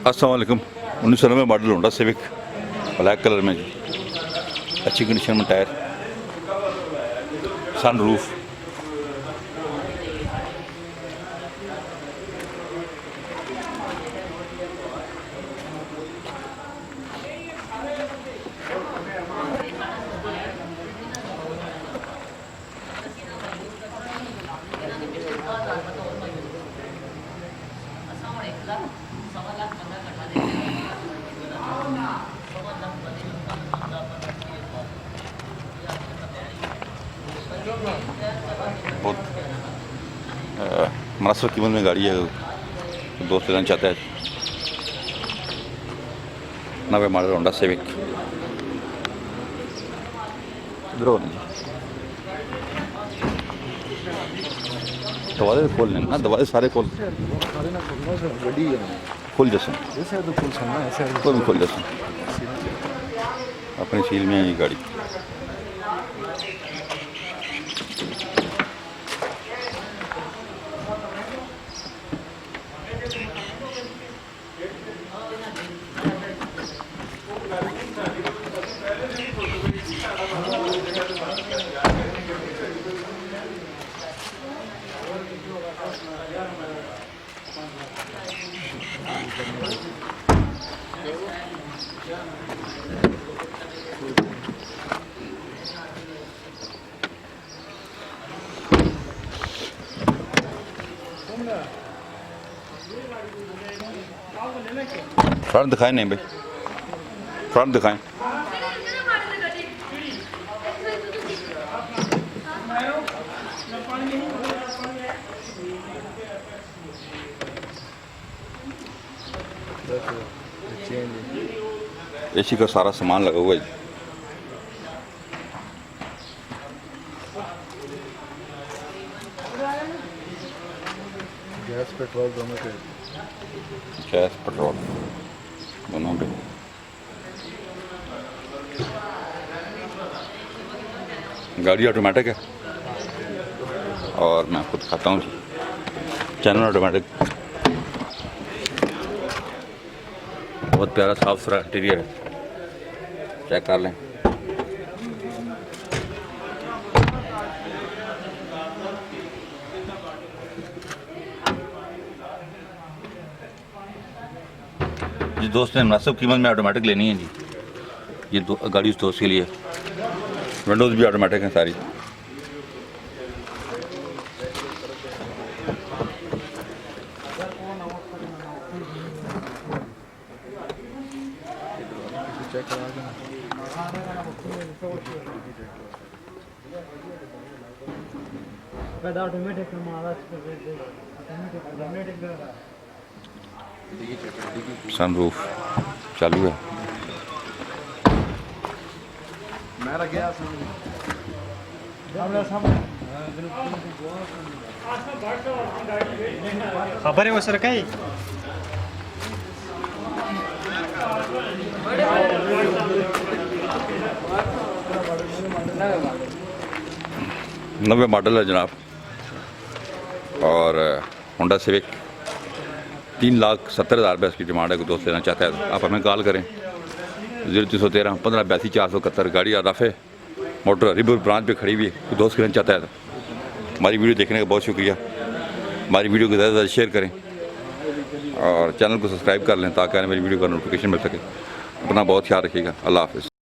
अस्सलाम वालेकुम। 1990 model Honda civic black colour में जी, अच्छी कंडीशन में टायर, सन रूफ, बहुत मुनासिब कीमत में गाड़ी है। तो दोस्त लेना चाहता है, नवे मॉडल होंडा सिविक। इधर हो जी, दरवाजे खोल लेना ना, दरवाजे सारे खोल खोल जैसे कोई भी खोल जैसे अपनी सील में है ये गाड़ी। फ्रंट दिखाएं नहीं भाई, फ्रंट दिखाएं। एसी का सारा सामान लगा हुआ है। गैस पेट्रोल दोनों पे, गैस पेट्रोल दोनों पे। गाड़ी ऑटोमेटिक है और मैं आपको दिखाता हूँ चैनल ऑटोमेटिक। बहुत प्यारा साफ सुथरा इंटीरियर है, चेक कर लें। जिस दोस्त ने मुनासिब कीमत में ऑटोमेटिक लेनी है जी, ये गाड़ी उस दोस्त के लिए। विंडोज़ भी ऑटोमेटिक हैं सारी। चेक करा देना। सनरूफ चालू है। खबर है वो सर का ही नवे मॉडल है जनाब, और होंडा सिविक 3,70,000 रुपये इसकी डिमांड है। कोई दोस्त लेना चाहता है तो आप हमें कॉल करें 0313 15 82 471। गाड़ी आदाफ है, मोटर हरीपुर ब्रांच पे खड़ी हुई है। कोई दोस्त लेना चाहता है तो हमारी वीडियो देखने का बहुत शुक्रिया। हमारी वीडियो को ज़्यादा से ज़्यादा शेयर करें और चैनल को सब्सक्राइब कर लें ताकि मेरी वीडियो का नोटिफिकेशन मिल सके। अपना बहुत ख्याल रखिएगा। अल्लाह हाफ़िज़।